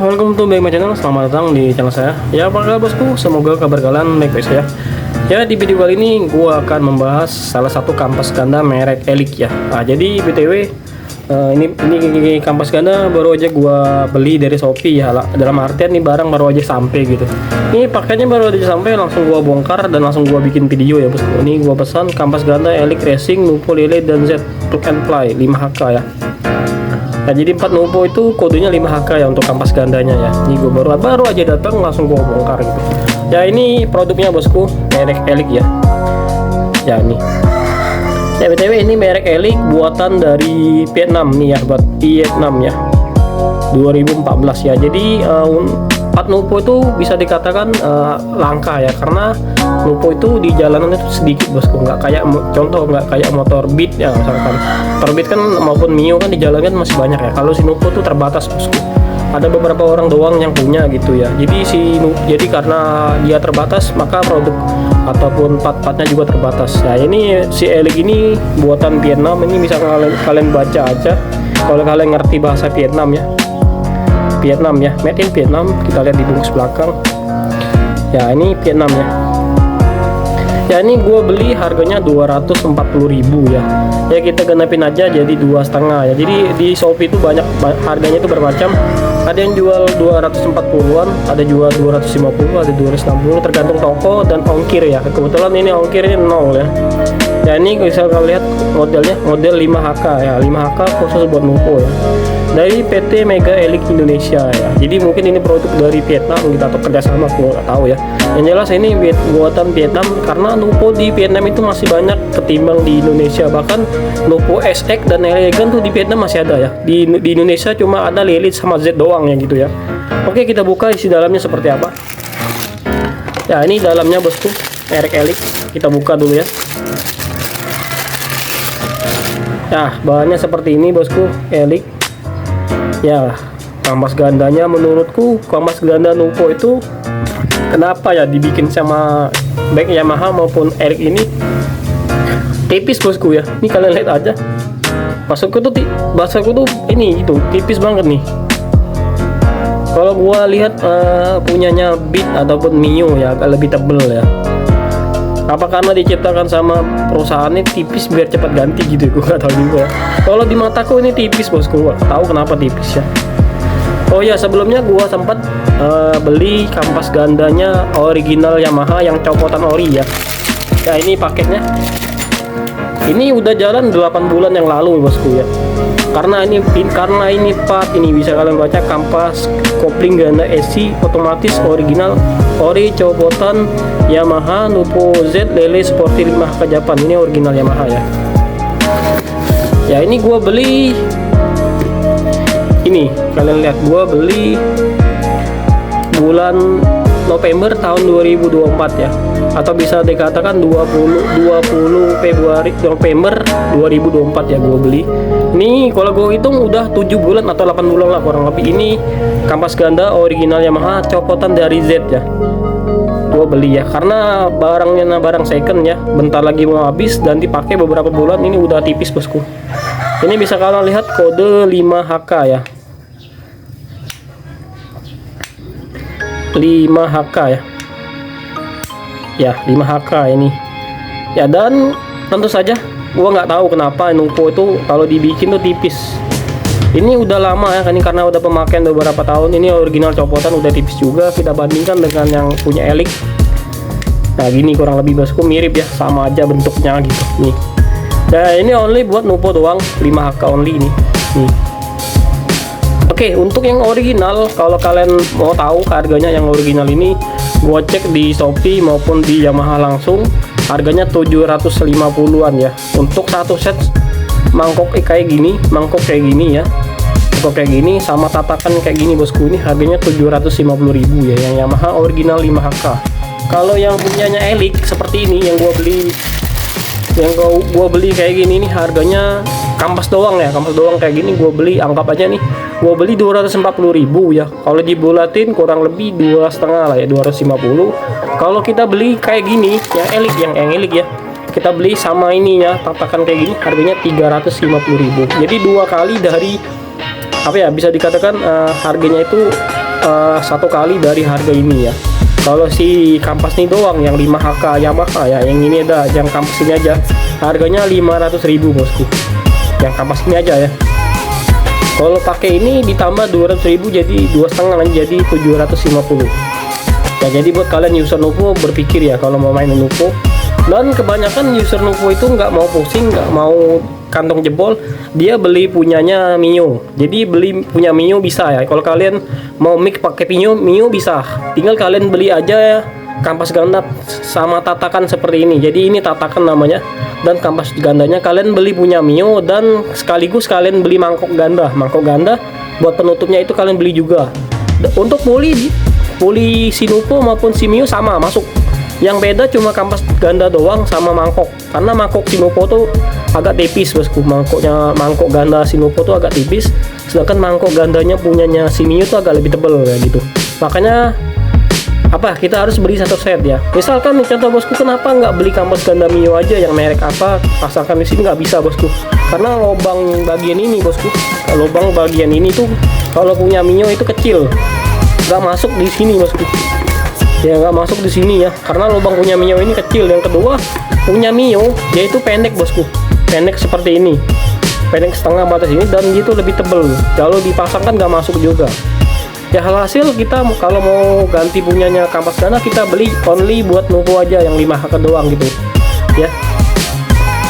welcome to back my channel. Selamat datang di channel saya. Ya, apa kabar bosku? Semoga kabar kalian baik-baik saja. Ya, di video kali ini gua akan membahas salah satu kampas ganda merek Elic ya. Nah, jadi BTW ini kampas ganda baru aja gua beli dari Shopee ya. Dalam artian nih barang baru aja sampai gitu. Ini paketnya baru aja sampai, langsung gua bongkar dan langsung gua bikin video ya bosku. Ini gua pesan kampas ganda Elic Racing Nuvo Lele dan Z Plug and Play 5HK ya. Nah, jadi 4 Nuvo itu kodenya 5HK ya untuk kampas gandanya ya. Ini gue baru aja datang langsung gue bongkar gitu. Ya, ini produknya bosku, merek Elic ya. Ya, ini. Ya, BTW ini merek Elic buatan dari Vietnam nih ya, buat Vietnam ya. 2014 ya. Jadi 4 Nuvo itu bisa dikatakan langka ya, karena Nuvo itu di jalanan itu sedikit bosku, nggak kayak motor Beat ya, misalkan motor Beat kan maupun Mio kan di jalan kan masih banyak ya. Kalau si Nuvo tuh terbatas bosku, ada beberapa orang doang yang punya gitu ya. Jadi karena dia terbatas, maka produk ataupun part-partnya juga terbatas. Nah, ini si Elic ini buatan Vietnam. Ini bisa kalian baca aja kalau kalian ngerti bahasa Vietnam ya. Vietnam ya, made in Vietnam. Kita lihat di bungkus belakang ya, ini Vietnam ya. Ya, ini gue beli harganya 240.000 ya. Ya, kita genapin aja jadi 2,5 ya. Jadi di Shopee itu banyak harganya itu bermacam. Ada yang jual 240-an, ada jual 250, ada 260, tergantung toko dan ongkir ya. Kebetulan ini ongkirnya 0 ya. Ya, ini bisa kalian lihat modelnya, model 5HK ya. 5HK khusus buat Nuvo ya, dari PT Mega Elic Indonesia ya. Jadi mungkin ini produk dari Vietnam gitu atau kerjasama, aku nggak tahu ya. Yang jelas ini buatan Vietnam, karena Nuvo di Vietnam itu masih banyak ketimbang di Indonesia. Bahkan Nuvo SX dan Elegan tuh di Vietnam masih ada ya. Di Indonesia cuma ada Lele sama Z doang ya gitu ya. Oke, kita buka isi dalamnya seperti apa. Ya, ini dalamnya bosku, merek Elic. Kita buka dulu ya. Nah, bahannya seperti ini bosku, Elic. Ya, kampas gandanya menurutku kampas ganda Nuvo itu kenapa ya dibikin sama baik Yamaha maupun Elic ini tipis bosku ya. Ini kalian lihat aja. Maksudku tuh ini itu tipis banget nih. Kalau gua lihat punyanya Beat ataupun Mio ya agak lebih tebel ya. Apa karena diciptakan sama perusahaannya tipis biar cepat ganti gitu, gue nggak tahu juga. Kalau di mataku ini tipis bosku, gak tahu kenapa tipis ya. Oh ya, sebelumnya gue sempat beli kampas gandanya original Yamaha yang copotan ori ya. Ya, ini paketnya. Ini udah jalan 8 bulan yang lalu bosku ya. Karena ini part ini bisa kalian baca, kampas kopling ganda SC otomatis original ori copotan Yamaha Nuvo Z Lele Sporty 5HK Japan. Ini original Yamaha ya. Ya, ini gua beli ini, kalian lihat gua beli bulan November tahun 2024 ya, atau bisa dikatakan 20 Februari November 2024 ya gua beli. Ini kalau gue hitung udah 7 bulan atau 8 bulan lah kurang lebih. Ini kampas ganda original Yamaha copotan dari Z ya. Gue beli ya karena barang second ya, bentar lagi mau habis dan dipakai beberapa bulan. Ini udah tipis bosku. Ini bisa kalian lihat kode 5HK ya. 5HK ya. Ya, 5HK ini. Ya, dan tentu saja gua nggak tahu kenapa Nuvo itu kalau dibikin tuh tipis. Ini udah lama ya, ini karena udah pemakaian beberapa tahun. Ini original copotan udah tipis juga. Kita bandingkan dengan yang punya Elic. Nah, gini kurang lebih bosku, mirip ya, sama aja bentuknya gitu nih. Dan ini only buat Nuvo doang, 5HK only ini. Nih. Oke, untuk yang original, kalau kalian mau tahu harganya yang original ini, gua cek di Shopee maupun di Yamaha langsung, harganya 750-an ya. Untuk satu set mangkok kayak gini ya. Mangkok kayak gini sama tatakan kayak gini bosku, ini harganya 750.000 ya, yang Yamaha original 5HK. Kalau yang punyanya Elic seperti ini yang gua beli kayak gini, ini harganya kampas doang ya, kampas doang kayak gini gua beli, anggap aja nih gua beli 240.000 ya. Kalau dibulatin kurang lebih 2,5 lah ya, 250. Kalau kita beli kayak gini yang Elic ya, kita beli sama ininya tatakan kayak gini, harganya 350.000. Jadi 2 kali dari apa ya, bisa dikatakan harganya itu 1 kali dari harga ini ya. Kalau si kampas ini doang yang 5HK Yamaha ya, yang ini ada yang kampas ini aja harganya 500.000 bosku, yang kampas ini aja ya. Kalau pakai ini ditambah 200.000 jadi 2,5 jadi 750 ya. Jadi buat kalian user Nuvo berpikir ya kalau mau main Nuvo. Dan kebanyakan user Nuvo itu nggak mau pusing, nggak mau kantong jebol, dia beli punyanya Mio. Jadi beli punya Mio bisa ya. Kalau kalian mau mic pakai Mio bisa, tinggal kalian beli aja ya kampas ganda sama tatakan seperti ini. Jadi ini tatakan namanya, dan kampas gandanya kalian beli punya Mio, dan sekaligus kalian beli mangkok ganda buat penutupnya itu kalian beli juga. Untuk puli si Nuvo maupun si Mio sama masuk. Yang beda cuma kampas ganda doang sama mangkok, karena mangkok si Nuvo tuh agak tipis bosku. Mangkok ganda si Nuvo tuh agak tipis, sedangkan mangkok gandanya punyanya si Mio tuh agak lebih tebel ya gitu. Makanya kita harus beli satu set ya. Misalkan nih contoh bosku, kenapa nggak beli kampas ganda Mio aja yang merek apa, pasangkan di sini? Nggak bisa bosku, karena lubang bagian ini bosku, lubang bagian ini tuh kalau punya Mio itu kecil, nggak masuk di sini bosku ya, nggak masuk di sini ya, karena lubang punya Mio ini kecil. Yang kedua, punya Mio dia itu pendek bosku, pendek seperti ini, pendek setengah batas ini, dan itu lebih tebel. Kalau dipasangkan nggak masuk juga ya. Hasil kita kalau mau ganti punyanya kampas ganda, kita beli only buat Nuvo aja yang 5HK doang gitu ya.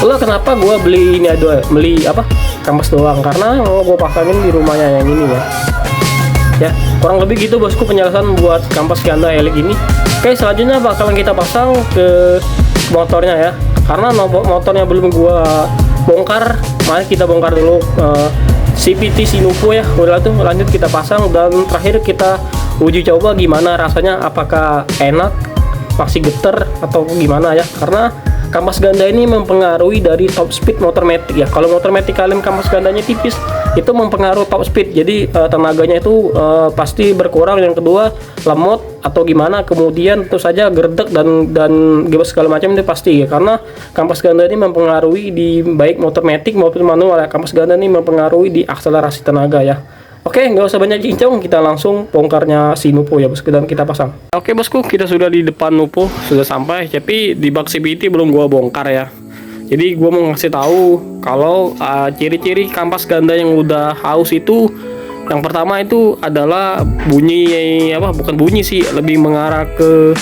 Lalu kenapa gue beli ini kampas doang, karena mau gue pasangin di rumahnya yang ini ya. Kurang lebih gitu bosku penjelasan buat kampas ganda Elik ini. Oke, selanjutnya bakalan kita pasang ke motornya ya, karena motornya belum gua bongkar. Mari kita bongkar dulu CVT si Nuvo ya. Udah tuh, lanjut kita pasang, dan terakhir kita uji coba gimana rasanya, apakah enak, masih getar atau gimana ya. Karena kampas ganda ini mempengaruhi dari top speed motor matic ya. Kalau motor matic kalian kampas gandanya tipis, itu mempengaruhi top speed, jadi tenaganya itu pasti berkurang. Yang kedua, lemot atau gimana, kemudian tentu saja gerdek dan segala macam itu pasti ya. Karena kampas ganda ini mempengaruhi di baik motor matic maupun manual ya. Kampas ganda ini mempengaruhi di akselerasi tenaga ya. Oke, nggak usah banyak cincong, kita langsung bongkarnya si Nuvo ya bosku, dan kita pasang. Oke bosku, kita sudah di depan Nuvo, sudah sampai. Tapi di bak CVT belum gua bongkar ya. Jadi gua mau ngasih tahu kalau ciri-ciri kampas ganda yang udah haus itu, yang pertama itu adalah bunyi bukan bunyi sih, lebih mengarah ke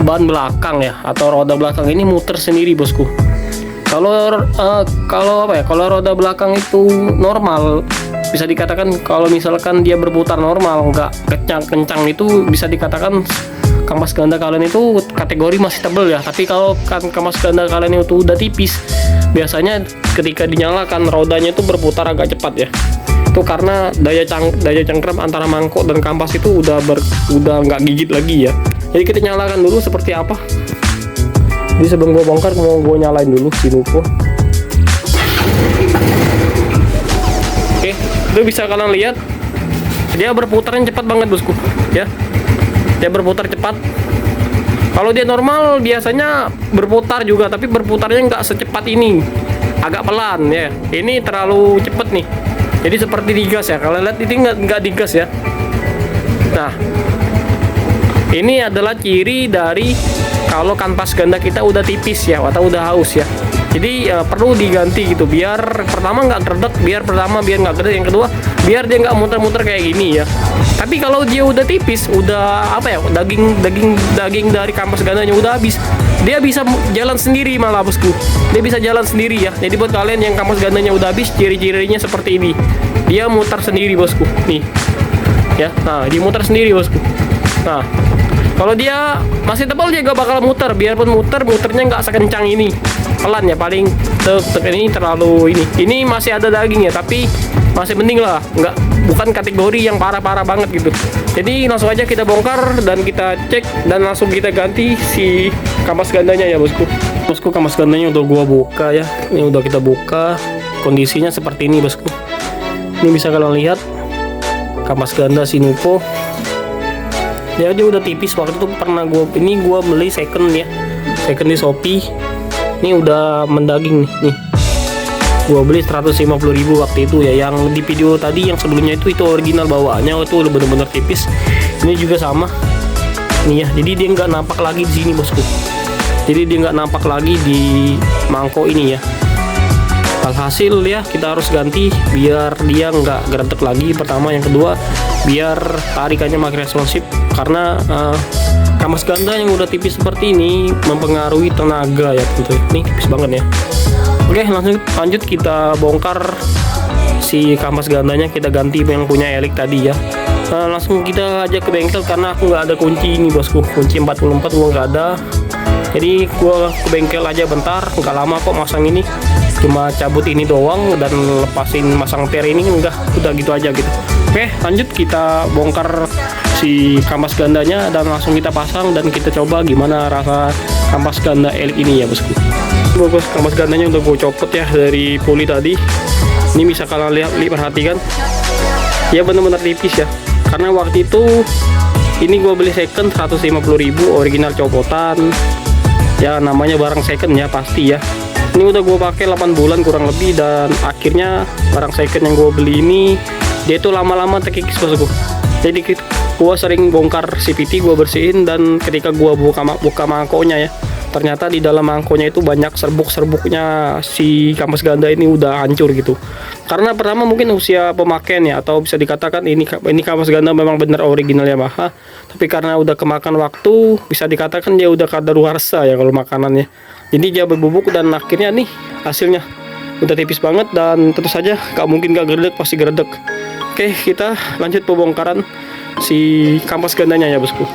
ban belakang ya, atau roda belakang ini muter sendiri bosku. Kalau roda belakang itu normal, bisa dikatakan kalau misalkan dia berputar normal, nggak kencang itu bisa dikatakan kampas ganda kalian itu kategori masih tebel ya. Tapi kalau kampas ganda kalian itu udah tipis, biasanya ketika dinyalakan rodanya itu berputar agak cepat ya. Itu karena daya cangkram antara mangkok dan kampas itu udah nggak gigit lagi ya. Jadi kita nyalakan dulu seperti apa. Jadi sebelum gue bongkar, mau gue nyalain dulu si Nuvo. Oke, itu bisa kalian lihat dia berputarnya cepat banget bosku ya. Dia berputar cepat. Kalau dia normal biasanya berputar juga, tapi berputarnya nggak secepat ini, agak pelan ya. Ini terlalu cepat nih, jadi seperti digas ya. Kalian lihat ini nggak digas ya. Nah, ini adalah ciri dari kalau kampas ganda kita udah tipis ya, atau udah haus ya. Jadi perlu diganti gitu, biar pertama nggak gerdek, biar nggak gerdek, yang kedua biar dia nggak muter-muter kayak gini ya. Tapi kalau dia udah tipis, udah daging dari kampas gandanya udah habis, dia bisa jalan sendiri malah bosku. Dia bisa jalan sendiri ya. Jadi buat kalian yang kampas gandanya udah habis, ciri-cirinya seperti ini. Dia muter sendiri bosku. Nih. Ya. Nah, dia muter sendiri bosku. Nah, kalau dia masih tebal dia gak bakal muter, biarpun muternya nggak sekencang ini, pelan ya, paling ini terlalu ini masih ada daging ya, tapi masih mending lah, bukan kategori yang parah-parah banget gitu. Jadi langsung aja kita bongkar dan kita cek, dan langsung kita ganti si kampas gandanya ya bosku. Kampas gandanya udah gua buka ya, ini udah kita buka, kondisinya seperti ini bosku. Ini bisa kalian lihat kampas ganda si Nuvo. Dia udah tipis. Waktu itu pernah gua beli second di Shopee. Ini udah mendaging nih. Gua beli 150.000 waktu itu ya. Yang di video tadi yang sebelumnya itu original bawaannya itu udah bener-bener tipis. Ini juga sama nih ya, jadi dia nggak nampak lagi di sini bosku. Jadi dia nggak nampak lagi di mangkok ini ya. Alhasil ya kita harus ganti biar dia nggak geretek lagi. Pertama, yang kedua biar tarikannya makin responsif, karena kampas ganda yang udah tipis seperti ini mempengaruhi tenaga ya tentu. Ini tipis banget ya. Oke, lanjut kita bongkar si kampas gandanya, kita ganti yang punya Elik tadi ya. Langsung kita aja ke bengkel karena aku nggak ada kunci ini bosku, kunci 44 gua nggak ada. Jadi gua ke bengkel aja bentar, nggak lama kok masang ini, cuma cabut ini doang dan lepasin masang ter ini, udah gitu aja gitu. Oke, lanjut kita bongkar si kampas gandanya dan langsung kita pasang dan kita coba gimana rasa kampas ganda Elik ini ya bosku. Bos, kampas gandanya udah gue copot ya dari puli tadi. Ini bisa kalian lihat, perhatikan ya, bener-bener tipis ya. Karena waktu itu ini gue beli second 150.000, original copotan ya, namanya barang second ya pasti ya. Ini udah gue pakai 8 bulan kurang lebih, dan akhirnya barang second yang gue beli ini dia itu lama-lama terkikis bosku. Jadi gue sering bongkar CVT, gue bersihin, dan ketika gue buka mangkoknya ya, ternyata di dalam mangkoknya itu banyak serbuk-serbuknya si kampas ganda ini udah hancur gitu. Karena pertama mungkin usia pemakaian ya, atau bisa dikatakan ini kampas ganda memang benar original Yamaha, tapi karena udah kemakan waktu, bisa dikatakan dia udah kadaluarsa ya kalau makanannya. Jadi dia berbubuk dan akhirnya nih hasilnya udah tipis banget, dan tentu saja gak mungkin gak geredek, pasti geredek. Oke, kita lanjut pembongkaran si kampas gandanya ya bosku.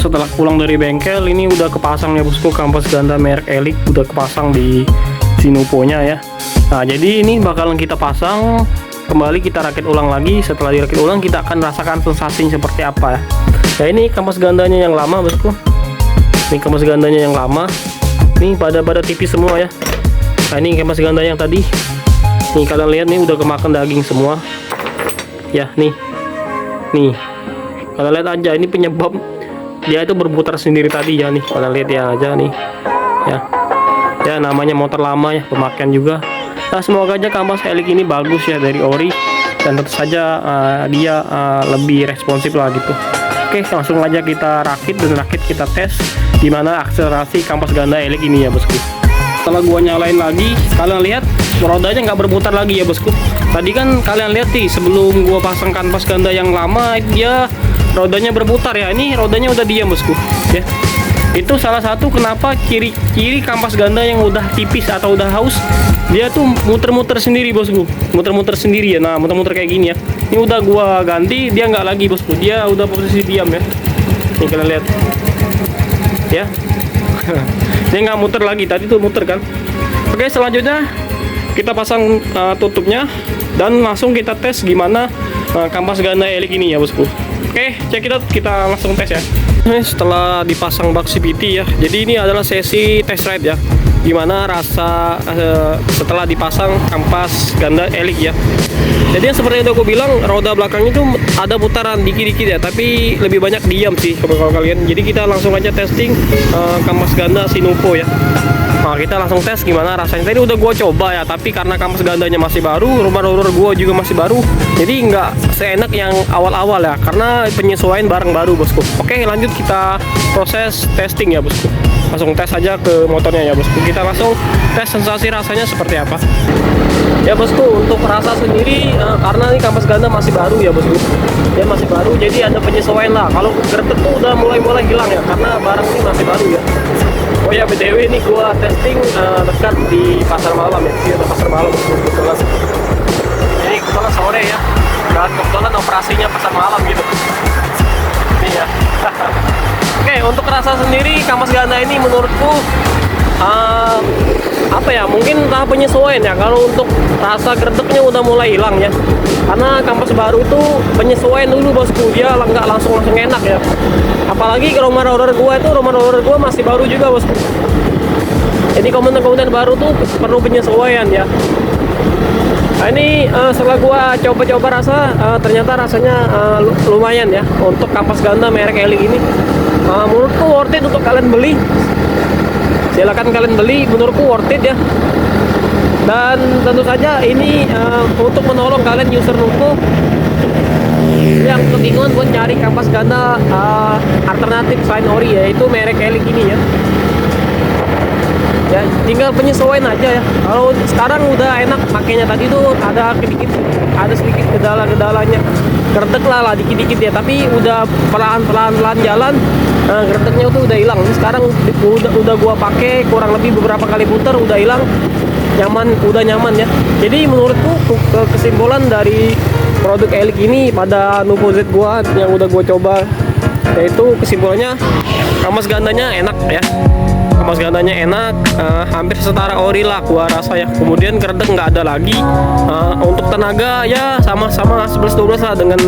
Setelah pulang dari bengkel ini udah kepasang ya bosku, kampas ganda merek Elik udah kepasang di Sinupo-nya ya. Nah, jadi ini bakalan kita pasang kembali, kita rakit ulang lagi. Setelah dirakit ulang kita akan rasakan sensasinya seperti apa ya. Ya, ini kampas gandanya yang lama bosku. Ini kampas gandanya yang lama. Ini pada tipis semua ya. Nah, ini kampas ganda yang tadi. Nih kalian lihat nih udah kemakan daging semua. Ya, nih. Kalian lihat aja ini penyebab dia itu berputar sendiri tadi ya nih, kalian lihat ya aja nih ya, namanya motor lama ya, pemakaian juga. Nah, semoga aja kampas Elik ini bagus ya dari ori, dan tentu saja dia lebih responsif lah gitu. Oke, langsung aja kita rakit kita tes gimana akselerasi kampas ganda Elik ini ya bosku. Setelah gua nyalain lagi, kalian lihat rodanya nggak berputar lagi ya bosku. Tadi kan kalian lihat nih sebelum gua pasang kampas ganda yang lama dia rodanya berputar ya, ini rodanya udah diam bosku ya. Itu salah satu kenapa ciri kampas ganda yang udah tipis atau udah haus, dia tuh muter-muter sendiri bosku, muter-muter sendiri ya. Nah, muter-muter kayak gini ya. Ini udah gua ganti, dia nggak lagi bosku, dia udah posisi diam ya. Nih kalian lihat ya. Dia nggak muter lagi, tadi tuh muter kan. Oke, selanjutnya kita pasang tutupnya dan langsung kita tes gimana kampas ganda Elik ini ya bosku. Oke, kita langsung tes ya. Setelah dipasang bak CVT ya, jadi ini adalah sesi test ride ya, gimana rasa setelah dipasang kampas ganda Elik ya. Jadi seperti yang aku bilang, roda belakangnya itu ada putaran dikit-dikit ya, tapi lebih banyak diam sih kalau kalian. Jadi kita langsung aja testing kampas ganda Sinupo ya. Nah, kita langsung tes gimana rasanya. Tadi udah gua coba ya, tapi karena kampas gandanya masih baru, rubber gua juga masih baru, jadi nggak seenak yang awal-awal ya, karena penyesuaian barang baru bosku. Oke, lanjut kita proses testing ya bosku. Langsung tes aja ke motornya ya bosku. Kita langsung tes sensasi rasanya seperti apa. Ya bosku, untuk rasa sendiri karena ini kampas ganda masih baru ya bosku, dia masih baru, jadi ada penyesuaian lah. Kalau geretek tuh udah mulai hilang ya, karena barang ini masih baru ya. Oh ya, BTW ini gua testing dekat di pasar malam ya, di pasar malam kebetulan. Jadi kebetulan sore ya, dan kebetulan operasinya pasar malam gitu. Ini ya. Oke, untuk rasa sendiri kampas ganda ini menurutku apa ya, mungkin tahap penyesuaian ya. Kalau untuk rasa gereteknya udah mulai hilang ya, karena kampas baru itu penyesuaian dulu bosku, dia nggak langsung enak ya. Apalagi roman roller gua masih baru juga bosku. Jadi komponen baru tuh perlu penyesuaian ya. Nah, ini setelah gua coba-coba ternyata rasanya lumayan ya untuk kampas ganda merek Elink ini. Menurutku worth it untuk kalian beli. Silakan kalian beli, menurutku worth it ya. Dan tentu saja ini untuk menolong kalian user Nuvo yang kebingungan buat nyari kampas ganda alternatif selain ori, yaitu merek Elink ini ya. Ya tinggal penyesuaian aja ya. Kalau sekarang udah enak makanya, tadi tuh ada sedikit gedalanya, gerdek lah dikit-dikit ya, tapi udah pelan jalan, gerdeknya tuh udah hilang. Sekarang udah gua pakai kurang lebih beberapa kali putar udah hilang, udah nyaman ya. Jadi menurutku kesimpulan dari produk Elink ini pada Nuvo Z gua yang udah gua coba, yaitu kesimpulannya kampas gandanya enak ya. Kampas gandanya enak, hampir setara ori lah gua rasa ya. Kemudian gerdek nggak ada lagi, untuk tenaga ya sama 11-12 lah dengan